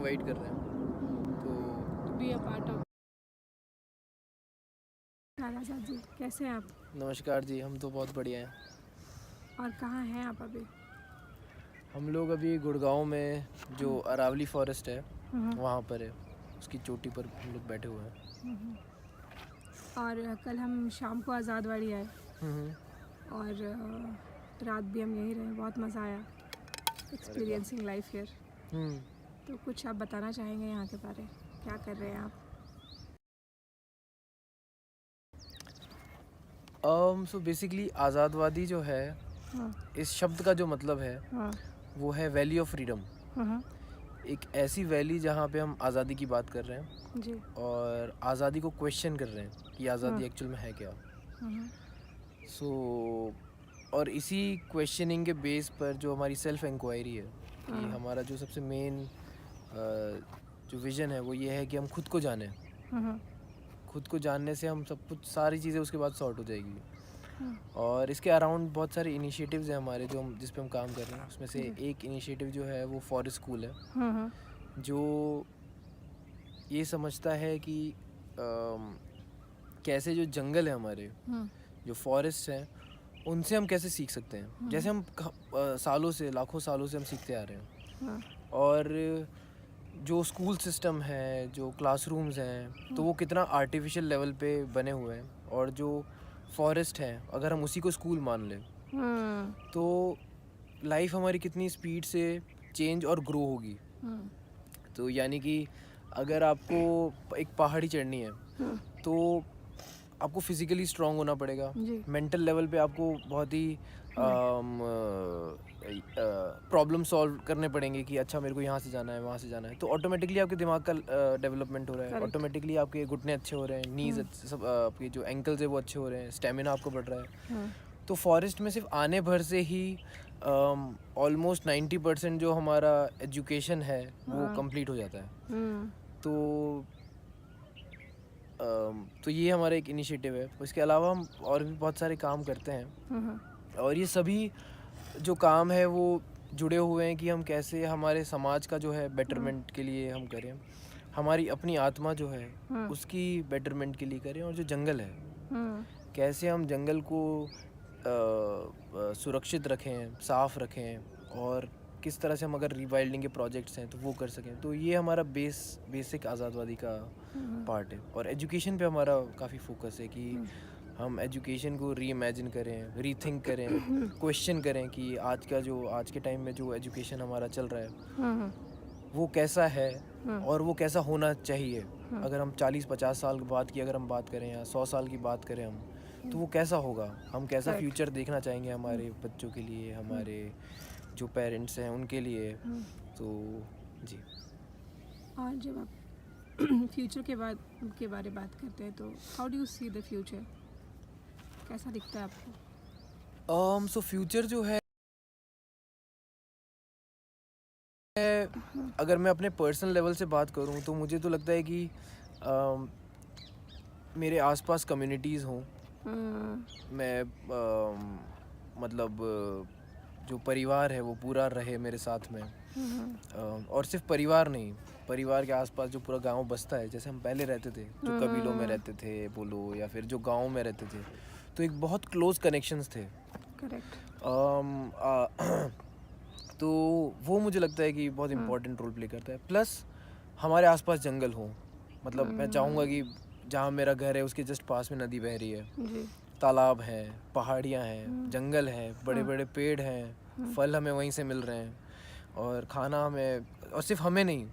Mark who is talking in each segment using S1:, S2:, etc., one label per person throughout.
S1: Invite कर रहे हैं तो
S2: बी अ पार्ट ऑफ। राजा जी कैसे हैं आप?
S1: नमस्कार जी, हम तो बहुत बढ़िया हैं।
S2: और कहाँ हैं आप अभी?
S1: हम लोग अभी गुड़गांव में जो अरावली फॉरेस्ट है
S2: हम्म,
S1: वहाँ पर है, उसकी चोटी पर हम लोग बैठे हुए हैं।
S2: और कल हम शाम को आज़ादवाड़ी आए
S1: हम्म।
S2: और रात भी हम यहीं रहे, बहुत मज़ा आया एक्सपीरियंसिंग लाइफ हियर।
S1: हम्म।
S2: तो कुछ आप बताना चाहेंगे यहाँ के बारे में, क्या कर रहे हैं आप?
S1: सो बेसिकली आज़ादवादी जो है,
S2: हाँ
S1: इस शब्द का जो मतलब है
S2: हाँ
S1: वो है वैली ऑफ फ्रीडम।
S2: हाँ
S1: एक ऐसी वैली जहाँ पे हम आज़ादी की बात कर रहे हैं
S2: जी
S1: और आज़ादी को क्वेश्चन कर रहे हैं कि
S2: हाँ
S1: आज़ादी एक्चुअल में है क्या।
S2: हाँ
S1: सो और इसी क्वेश्चनिंग के बेस पर जो हमारी सेल्फ इंक्वायरी है कि
S2: हाँ
S1: हमारा जो सबसे मेन जो विज़न है वो ये है कि हम खुद को जानें।
S2: हाँ
S1: खुद को जानने से हम सब कुछ सारी चीज़ें उसके बाद सॉर्ट हो जाएगी।
S2: हाँ
S1: और इसके अराउंड बहुत सारे इनिशिएटिव्स हैं हमारे जो हम जिस पे हम काम कर रहे हैं। उसमें से
S2: जी
S1: एक इनिशिएटिव जो है वो फॉरेस्ट स्कूल है,
S2: हाँ
S1: जो ये समझता है कि कैसे जो जंगल है हमारे,
S2: हाँ
S1: जो फॉरेस्ट हैं, उनसे हम कैसे सीख सकते हैं। जैसे हम सालों से, लाखों सालों से हम सीखते आ रहे हैं।
S2: हाँ
S1: और जो स्कूल सिस्टम है, जो क्लासरूम्स हैं, तो वो कितना आर्टिफिशियल लेवल पे बने हुए हैं। और जो फॉरेस्ट है, अगर हम उसी को स्कूल मान लें
S2: हाँ
S1: तो लाइफ हमारी कितनी स्पीड से चेंज और ग्रो होगी।
S2: हाँ
S1: तो यानी कि अगर आपको एक पहाड़ी चढ़नी है
S2: हाँ
S1: तो आपको फिज़िकली स्ट्रांग होना पड़ेगा।
S2: जी
S1: मेंटल लेवल पे आपको बहुत ही प्रॉब्लम सॉल्व करने पड़ेंगे कि अच्छा मेरे को यहाँ से जाना है, वहाँ से जाना है। तो ऑटोमेटिकली आपके दिमाग का डेवलपमेंट हो रहा है,
S2: करेक्ट।
S1: ऑटोमेटिकली आपके घुटने अच्छे हो रहे हैं, नीज़ सब आपके जो एंकल्स है वो अच्छे हो रहे हैं, स्टेमिना आपको बढ़ रहा है।
S2: हाँ
S1: तो फॉरेस्ट में सिर्फ आने भर से ही ऑलमोस्ट 90% जो हमारा एजुकेशन है वो
S2: हाँ
S1: कंप्लीट हो जाता है।
S2: हम्म
S1: तो तो ये हमारा एक इनिशिएटिव है। उसके अलावा हम और भी बहुत सारे काम करते हैं
S2: हाँ
S1: और ये सभी जो काम है वो जुड़े हुए हैं कि हम कैसे हमारे समाज का जो है बेटरमेंट के लिए हम करें, हमारी अपनी आत्मा जो है
S2: हाँ
S1: उसकी बेटरमेंट के लिए करें। और जो जंगल है,
S2: हाँ
S1: कैसे हम जंगल को सुरक्षित रखें, साफ़ रखें, और किस तरह से हम अगर रीवाइल्डिंग के प्रोजेक्ट्स हैं तो वो कर सकें। तो ये हमारा बेसिक आज़ादवादी का पार्ट है। और एजुकेशन पे हमारा काफ़ी फोकस है कि हम एजुकेशन को री इमेजिन करें, रीथिंक करें, क्वेश्चन करें कि आज के टाइम में जो एजुकेशन हमारा चल रहा है
S2: हाँ
S1: वो कैसा है
S2: हाँ
S1: और वो कैसा होना चाहिए।
S2: हाँ
S1: अगर हम 40-50 साल बाद की अगर हम बात करें या 100 साल की बात करें हम, तो वो कैसा होगा, हम कैसा
S2: करेक्ट।
S1: फ्यूचर देखना चाहेंगे हमारे बच्चों के लिए, हमारे जो पेरेंट्स हैं उनके लिए। तो जी।
S2: और जब आप फ्यूचर के बारे बात करते हैं तो how do you see the future? कैसा दिखता है आपको?
S1: सो फ्यूचर जो है, अगर मैं अपने पर्सनल लेवल से बात करूं तो मुझे तो लगता है कि अम, मेरे आसपास कम्युनिटीज़ हों। मैं मतलब जो परिवार है वो पूरा रहे मेरे साथ में। और सिर्फ परिवार नहीं, परिवार के आसपास जो पूरा गांव बसता है, जैसे हम पहले रहते थे, जो कबीलों में रहते थे बोलो, या फिर जो गांव में रहते थे, तो एक बहुत क्लोज कनेक्शंस थे।
S2: करेक्ट।
S1: तो वो मुझे लगता है कि बहुत इम्पोर्टेंट रोल प्ले करता है। प्लस हमारे आसपास जंगल हो, मतलब मैं चाहूँगा कि जहाँ मेरा घर है उसके जस्ट पास में नदी बह रही है,
S2: जी
S1: तालाब हैं, पहाड़ियाँ हैं, जंगल है, बड़े बड़े पेड़ हैं, फल हमें वहीं से मिल रहे हैं, और खाना हमें, और सिर्फ हमें नहीं,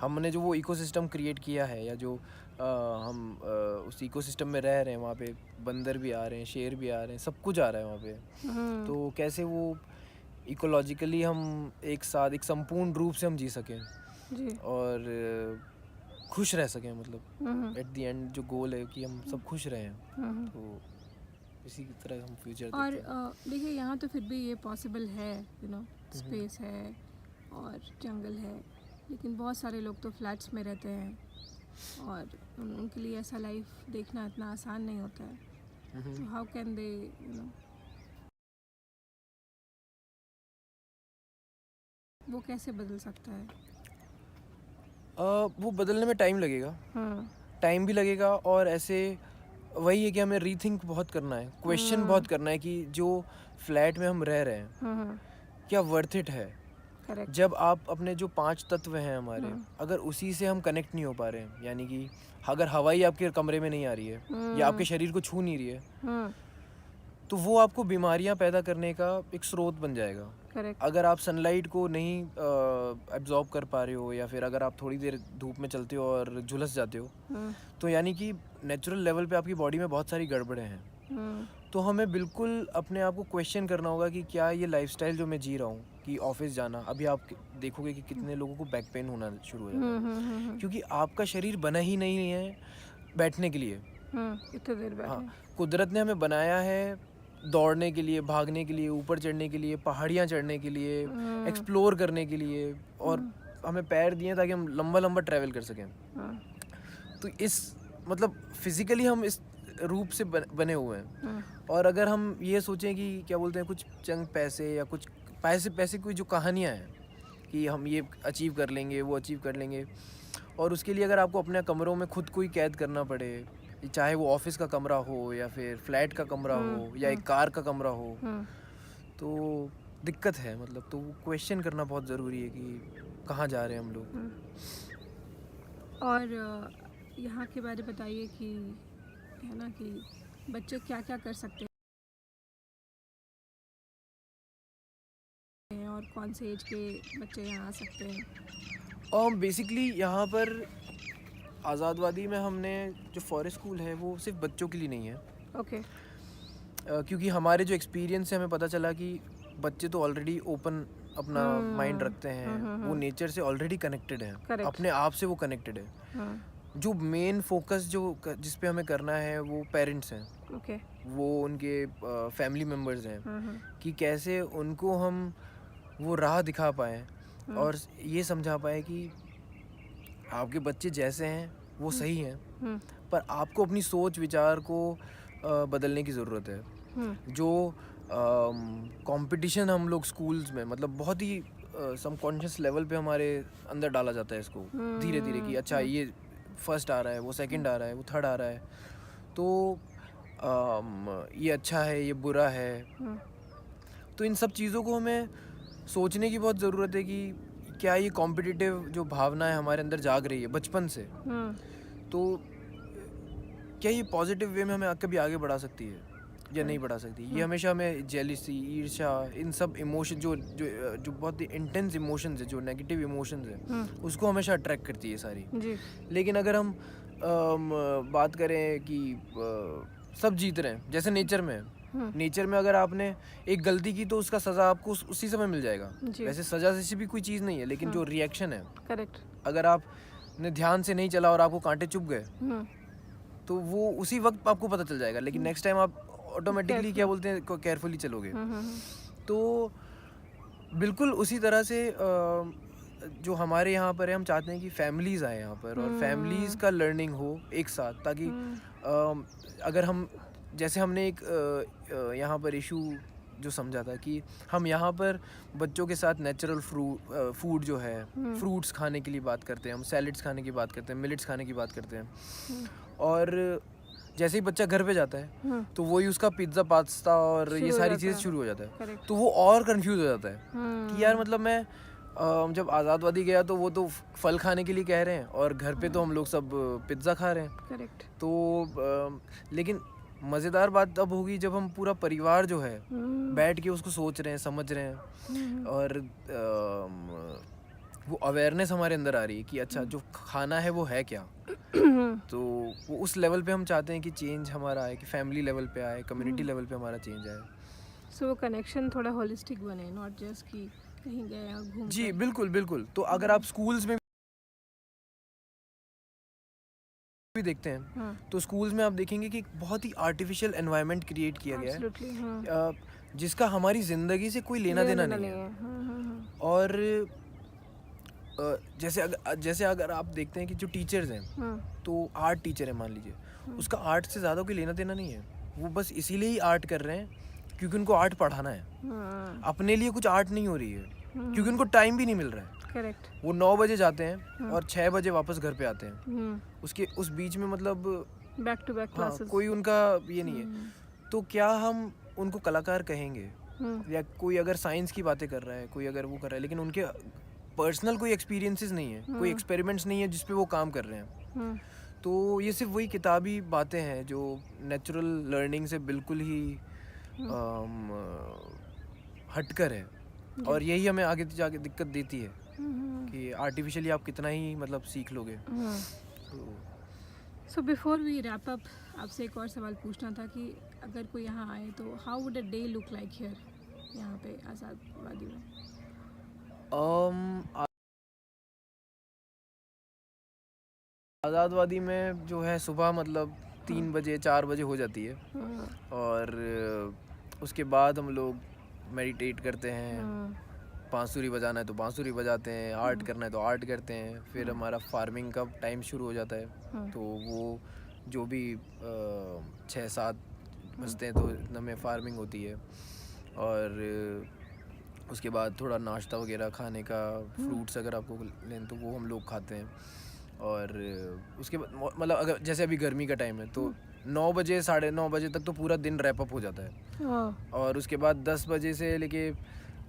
S1: हमने जो वो इकोसिस्टम क्रिएट किया है, या जो हम उस इकोसिस्टम में रह रहे हैं, वहाँ पे बंदर भी आ रहे हैं, शेर भी आ रहे हैं, सब कुछ आ रहा है वहाँ पे। तो कैसे वो इकोलॉजिकली हम एक साथ एक संपूर्ण रूप से हम जी सकें
S2: जी
S1: और खुश रह सकें, मतलब एट द एंड जो गोल है कि हम सब खुश रहें। तो इसी की तरह हम फ्यूचर
S2: और
S1: देखते हैं।
S2: देखिए यहाँ तो फिर भी ये पॉसिबल है, स्पेस है और जंगल है, लेकिन बहुत सारे लोग तो फ्लैट्स में रहते हैं और उनके लिए ऐसा लाइफ देखना इतना आसान नहीं होता है। तो हाउ कैन दे वो कैसे बदल सकता है?
S1: वो बदलने में टाइम लगेगा, टाइम भी लगेगा, और ऐसे वही है कि हमें रीथिंक बहुत करना है, क्वेश्चन बहुत करना है कि जो फ्लैट में हम रह रहे हैं क्या वर्थ इट है।
S2: करेक्ट।
S1: जब आप अपने जो 5 तत्व हैं हमारे, अगर उसी से हम कनेक्ट नहीं हो पा रहे हैं, यानी कि अगर हवा ही आपके कमरे में नहीं आ रही है या आपके शरीर को छू नहीं रही है, तो वो आपको बीमारियां पैदा करने का एक स्रोत बन जाएगा।
S2: करेक्ट।
S1: अगर आप सनलाइट को नहीं एब्जॉर्ब कर पा रहे हो, या फिर अगर आप थोड़ी देर धूप में चलते हो और झुलस जाते हो, तो यानी कि नेचुरल लेवल पे आपकी बॉडी में बहुत सारी गड़बड़ें हैं। तो हमें बिल्कुल अपने आप को क्वेश्चन करना होगा कि क्या ये लाइफस्टाइल जो मैं जी रहा हूँ, कि ऑफिस जाना, अभी आप देखोगे कि कितने लोगों को बैक पेन होना शुरू हो जाता है, क्योंकि आपका शरीर बना ही नहीं है बैठने के लिए।
S2: इतने देर बैठे।
S1: हाँ, कुदरत ने हमें बनाया है दौड़ने के लिए, भागने के लिए, ऊपर चढ़ने के लिए, पहाड़ियाँ चढ़ने के लिए, एक्सप्लोर करने के लिए, और हमें पैर दिए ताकि हम लंबा लंबा ट्रैवल कर सकें। तो इस मतलब फिजिकली हम इस रूप से बने हुए हैं। और अगर हम ये सोचें कि क्या बोलते हैं, कुछ चंद पैसे या कुछ पैसे कोई जो कहानियाँ हैं कि हम ये अचीव कर लेंगे, वो अचीव कर लेंगे, और उसके लिए अगर आपको अपने कमरों में खुद को ही कैद करना पड़े, चाहे वो ऑफिस का कमरा हो या फिर फ्लैट का कमरा हो या एक कार का कमरा हो, तो दिक्कत है। मतलब तो क्वेश्चन करना बहुत ज़रूरी है कि कहाँ जा रहे हैं हम लोग।
S2: और यहाँ के बारे बताइए कि है ना कि बच्चे क्या क्या कर सकते हैं और कौन से एज के बच्चे यहाँ आ सकते हैं।
S1: बेसिकली यहाँ पर आज़ादवादी में हमने जो फॉरेस्ट स्कूल है वो सिर्फ बच्चों के लिए नहीं है।
S2: ओके।
S1: क्योंकि हमारे जो एक्सपीरियंस से हमें पता चला कि बच्चे तो ऑलरेडी ओपन अपना माइंड रखते हैं, वो नेचर से ऑलरेडी कनेक्टेड हैं, अपने आप से वो कनेक्टेड है। जो मेन फोकस जिस पे हमें करना है वो पेरेंट्स हैं।
S2: ओके।
S1: वो उनके फैमिली मेम्बर्स हैं कि कैसे उनको हम वो राह दिखा पाएँ और ये समझा पाए कि आपके बच्चे जैसे हैं वो सही हैं, पर आपको अपनी सोच विचार को बदलने की ज़रूरत है। जो कंपटीशन हम लोग स्कूल्स में मतलब बहुत ही सबकॉन्शियस लेवल पे हमारे अंदर डाला जाता है इसको धीरे धीरे कि अच्छा ये फर्स्ट आ रहा है, वो सेकंड आ रहा है, वो थर्ड आ रहा है, तो ये अच्छा है, ये बुरा है। तो इन सब चीज़ों को हमें सोचने की बहुत ज़रूरत है कि क्या ये कॉम्पिटिटिव जो भावना है हमारे अंदर जाग रही है बचपन से, तो क्या ये पॉजिटिव वे में हमें कभी आगे बढ़ा सकती है या नहीं बढ़ा सकती। ये हमेशा हमें जेलिसी, ईर्ष्या, इन सब इमोशन जो जो जो बहुत ही इंटेंस इमोशंस है, जो नेगेटिव इमोशंस है, उसको हमेशा अट्रैक्ट करती है सारी जी। लेकिन अगर हम बात करें कि सब जीत रहे हैं, जैसे नेचर में नेचर में अगर आपने एक गलती की तो उसका सज़ा आपको उसी समय मिल जाएगा। वैसे सज़ा से भी कोई चीज़ नहीं है, लेकिन जो रिएक्शन है, करेक्ट, अगर आपने ध्यान से नहीं चला और आपको कांटे चुभ गए तो वो उसी वक्त आपको पता चल जाएगा, लेकिन नेक्स्ट टाइम आप ऑटोमेटिकली क्या बोलते हैं केयरफुली चलोगे। तो बिल्कुल उसी तरह से जो हमारे यहाँ पर है, हम चाहते हैं कि फैमिलीज़ आए यहाँ पर और फैमिलीज़ का लर्निंग हो एक साथ, ताकि अगर हम जैसे हमने एक यहाँ पर इशू जो समझा था कि हम यहाँ पर बच्चों के साथ नेचुरल फूड जो है, फ्रूट्स खाने के लिए बात करते हैं, हम सैलड्स खाने की बात करते हैं, मिलेट्स खाने की बात करते हैं, और जैसे ही बच्चा घर पे जाता है तो वही उसका पिज्ज़ा पास्ता और ये सारी चीज़ें शुरू हो जाता है, तो वो और कंफ्यूज हो जाता है कि यार मतलब मैं जब आज़ादवादी गया तो वो तो फल खाने के लिए कह रहे हैं और घर पे तो हम लोग सब पिज्ज़ा खा रहे हैं। करेक्ट। तो लेकिन मज़ेदार बात तब होगी जब हम पूरा परिवार जो है बैठ के उसको सोच रहे हैं, समझ रहे हैं, और वो अवेयरनेस हमारे अंदर आ रही है कि अच्छा जो खाना है वो है क्या। तो वो उस लेवल पे हम चाहते हैं कि चेंज हमारा आए, कि फैमिली लेवल पे आए, कम्युनिटी लेवल पे हमारा चेंज आए।
S2: सो वो कनेक्शन थोड़ा होलिस्टिक बने, नॉट जस्ट कि कहीं गए और घूम।
S1: जी बिल्कुल बिल्कुल। तो अगर आप स्कूल्स में भी देखते हैं तो स्कूल्स में आप देखेंगे कि बहुत ही आर्टिफिशियल एनवायरनमेंट क्रिएट किया गया है जिसका हमारी ज़िंदगी से कोई लेना देना नहीं है। और जैसे अगर आप देखते हैं कि जो टीचर्स हैं, तो आर्ट टीचर है मान लीजिए, उसका आर्ट से ज़्यादा कोई लेना देना नहीं है, वो बस इसीलिए ही आर्ट कर रहे हैं क्योंकि उनको आर्ट पढ़ाना है, अपने लिए कुछ आर्ट नहीं हो रही है। क्योंकि उनको टाइम भी नहीं मिल रहा है।
S2: करेक्ट।
S1: वो 9 बजे जाते हैं और 6 बजे वापस घर पे आते हैं। उसके उस बीच में मतलब
S2: बैक टू बैक क्लासेस।
S1: कोई उनका ये नहीं है। तो क्या हम उनको कलाकार कहेंगे? या कोई अगर साइंस की बातें कर रहा है, कोई अगर वो कर रहा है, लेकिन उनके पर्सनल कोई एक्सपीरियंसेस नहीं है, कोई एक्सपेरिमेंट्स नहीं है जिस पे वो काम कर रहे हैं। तो ये सिर्फ वही किताबी बातें हैं जो नेचुरल लर्निंग से बिल्कुल ही हटकर है। और यही हमें आगे जाके दिक्कत देती है कि आर्टिफिशियली आप कितना ही मतलब सीख लोगे।
S2: So before we wrap up, आपसे एक और सवाल पूछना था कि अगर कोई यहाँ आए तो how would a day look like here, यहाँ पे आज़ादवादी में?
S1: आज़ादवादी में जो है सुबह मतलब 3 बजे 4 बजे हो जाती है। और उसके बाद हम लोग मेडिटेट करते हैं। बांसुरी बजाना है तो बांसुरी बजाते हैं, आर्ट करना है तो आर्ट करते हैं। फिर हमारा फार्मिंग का टाइम शुरू हो जाता है। तो वो जो भी 6-7 बजते हैं तो इतना में फार्मिंग होती है। और उसके बाद थोड़ा नाश्ता वगैरह खाने का, फ्रूट्स अगर आपको लें तो वो हम लोग खाते हैं। और उसके बाद मतलब अगर जैसे अभी गर्मी का टाइम है तो 9 बजे 9:30 बजे तक तो पूरा दिन रैप अप हो जाता है। और उसके बाद 10 बजे से लेके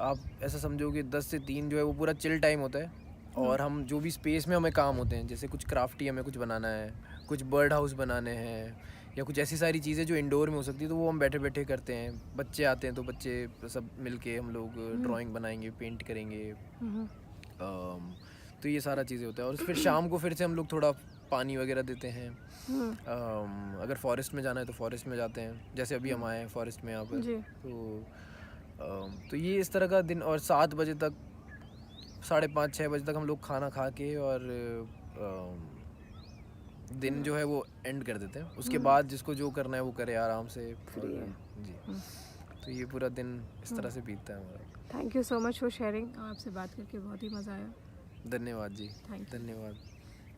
S1: आप ऐसा समझो कि 10 से 3 जो है वो पूरा चिल टाइम होता है। और हम जो भी स्पेस में हमें काम होते हैं, जैसे कुछ क्राफ्टी हमें कुछ बनाना है, कुछ बर्ड हाउस बनाने हैं, या कुछ ऐसी सारी चीज़ें जो इंडोर में हो सकती है, तो वो हम बैठे बैठे करते हैं। बच्चे आते हैं तो बच्चे सब मिलके हम लोग ड्राइंग बनाएंगे, पेंट करेंगे। तो ये सारा चीज़ें होता है। और फिर शाम को फिर से हम लोग थोड़ा पानी वगैरह देते हैं। अगर फॉरेस्ट में जाना है तो फॉरेस्ट में जाते हैं, जैसे अभी हम आए हैं फॉरेस्ट में यहाँ पर। तो ये इस तरह का दिन। और 7 बजे तक 5:30-6 बजे तक हम लोग खाना खा के और दिन जो है वो एंड कर देते हैं। उसके बाद जिसको जो करना है वो करे आराम से। जी, तो ये पूरा दिन इस तरह से बीतता है हमारा।
S2: Thank you so much for sharing. आपसे बात करके बहुत ही मज़ा आया।
S1: धन्यवाद जी, धन्यवाद।